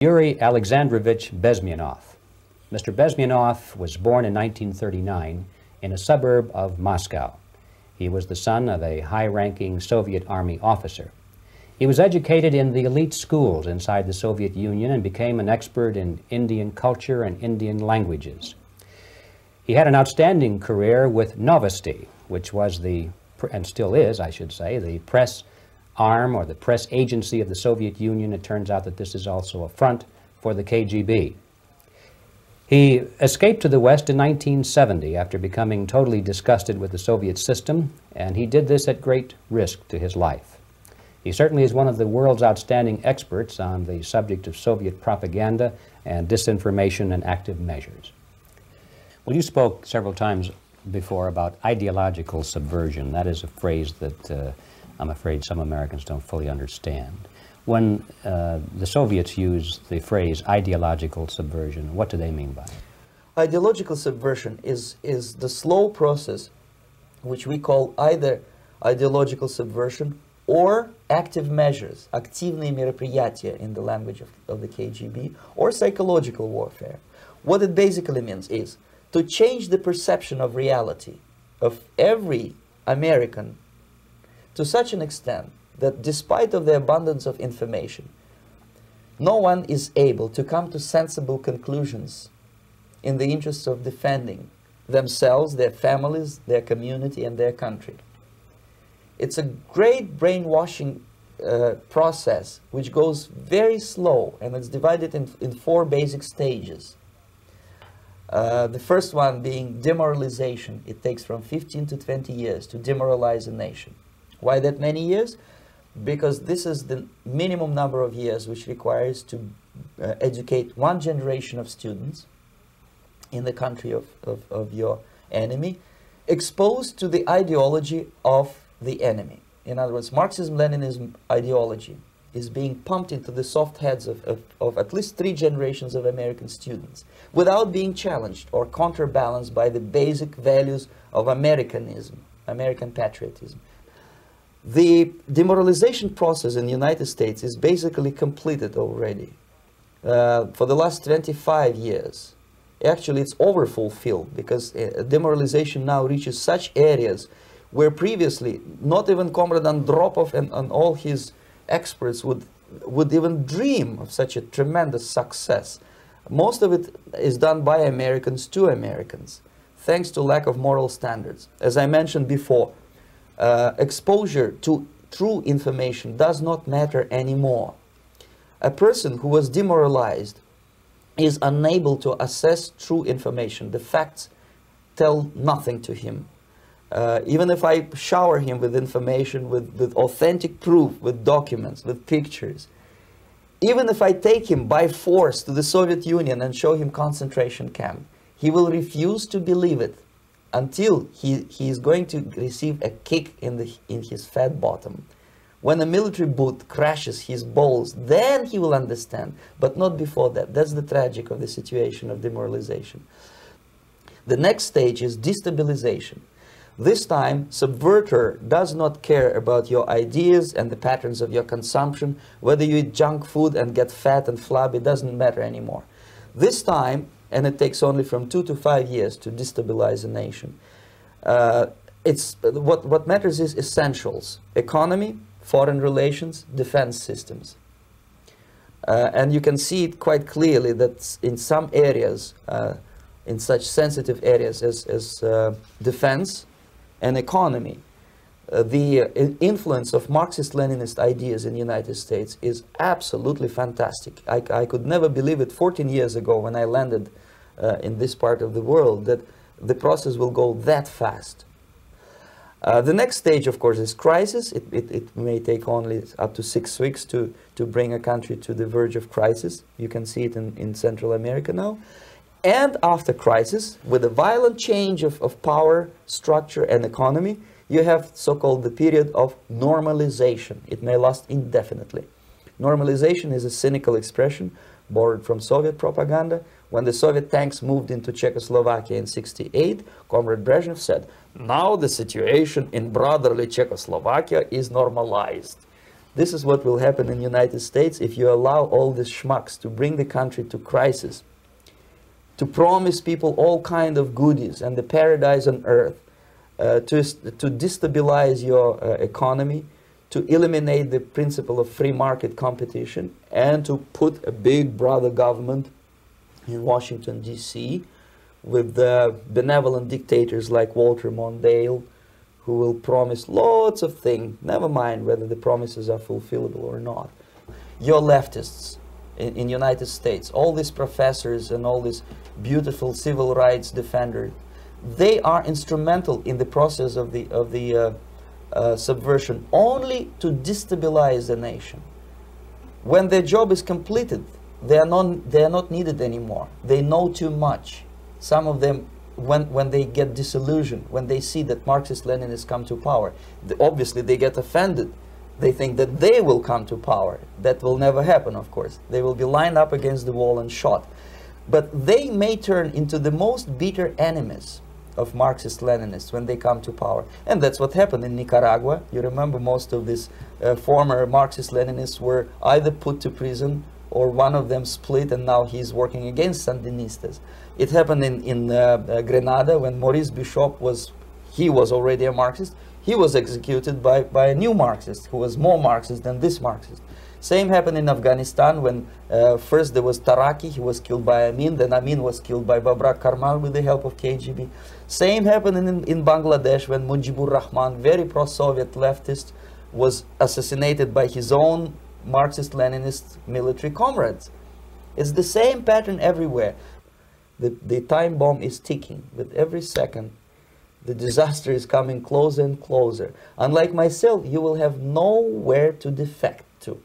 Yuri Alexandrovich Bezmienow. Mr. Bezmienow was born in 1939 in a suburb of Moscow. He was the son of a high-ranking Soviet Army officer. He was educated in the elite schools inside the Soviet Union and became an expert in Indian culture and Indian languages. He had an outstanding career with Novosti, which was the, and still is, I should say, the press arm or the press agency of the Soviet Union. It turns out that this is also a front for the KGB. He escaped to the West in 1970 after becoming totally disgusted with the Soviet system, and he did this at great risk to his life. He certainly is one of the world's outstanding experts on the subject of Soviet propaganda and disinformation and active measures. Well, you spoke several times before about ideological subversion. That is a phrase that I'm afraid some Americans don't fully understand. When the Soviets use the phrase ideological subversion, what do they mean by it? Ideological subversion is the slow process which we call either ideological subversion or active measures, активные мероприятия in the language of the KGB, or psychological warfare. What it basically means is to change the perception of reality of every American to such an extent that despite of the abundance of information, no one is able to come to sensible conclusions in the interests of defending themselves, their families, their community, and their country. It's a great brainwashing process which goes very slow, and it's divided in four basic stages. The first one being demoralization. It takes from 15 to 20 years to demoralize a nation. Why that many years? Because this is the minimum number of years which requires to educate one generation of students in the country of your enemy, exposed to the ideology of the enemy. In other words, Marxism-Leninism ideology is being pumped into the soft heads of at least 3 generations of American students without being challenged or counterbalanced by the basic values of Americanism, American patriotism. The demoralization process in the United States is basically completed already. For the last 25 years, actually it's overfulfilled, because demoralization now reaches such areas where previously not even Comrade Andropov and all his experts would even dream of such a tremendous success. Most of it is done by Americans to Americans, thanks to lack of moral standards. As I mentioned before, exposure to true information does not matter anymore. A person who was demoralized is unable to assess true information. The facts tell nothing to him. Even if I shower him with information, with authentic proof, with documents, with pictures, even if I take him by force to the Soviet Union and show him concentration camp, he will refuse to believe it until he is going to receive a kick in his fat bottom. When a military boot crashes his balls, then he will understand, but not before that. That's the tragic of the situation of demoralization. The next stage is destabilization. This time, subverter does not care about your ideas and the patterns of your consumption. Whether you eat junk food and get fat and flabby, doesn't matter anymore. This time, and it takes only from 2 to 5 years to destabilize a nation, what matters is essentials: economy, foreign relations, defense systems. And you can see it quite clearly that in some areas, in such sensitive areas as defense and economy, the influence of Marxist-Leninist ideas in the United States is absolutely fantastic. I could never believe it 14 years ago when I landed in this part of the world, that the process will go that fast. The next stage, of course, is crisis. It may take only up to 6 weeks to bring a country to the verge of crisis. You can see it in Central America now. And after crisis, with a violent change of power, structure, and economy, you have so-called the period of normalization. It may last indefinitely. Normalization is a cynical expression borrowed from Soviet propaganda. When the Soviet tanks moved into Czechoslovakia in '68, Comrade Brezhnev said, "Now the situation in brotherly Czechoslovakia is normalized." This is what will happen in the United States if you allow all these schmucks to bring the country to crisis, to promise people all kind of goodies and the paradise on earth, to destabilize your economy, to eliminate the principle of free market competition, and to put a big brother government in Washington, D.C., with benevolent dictators like Walter Mondale, who will promise lots of things, never mind whether the promises are fulfillable or not. Your leftists in United States, all these professors and all these beautiful civil rights defenders, they are instrumental in the process of the subversion only to destabilize the nation. When their job is completed, they are not needed anymore. They know too much. Some of them, when they get disillusioned, when they see that Marxist-Leninists come to power, obviously they get offended. They think that they will come to power. That will never happen, of course. They will be lined up against the wall and shot. But they may turn into the most bitter enemies of Marxist-Leninists when they come to power. And that's what happened in Nicaragua. You remember most of these former Marxist-Leninists were either put to prison or one of them split, and now he's working against Sandinistas. It happened in Grenada when Maurice Bishop was already a Marxist. He was executed by a new Marxist who was more Marxist than this Marxist. Same happened in Afghanistan when first there was Taraki, he was killed by Amin, then Amin was killed by Babrak Karmal with the help of KGB. Same happened in Bangladesh when Mujibur Rahman, very pro-Soviet leftist, was assassinated by his own Marxist-Leninist military comrades. It's the same pattern everywhere. The time bomb is ticking. With every second, the disaster is coming closer and closer. Unlike myself, you will have nowhere to defect to.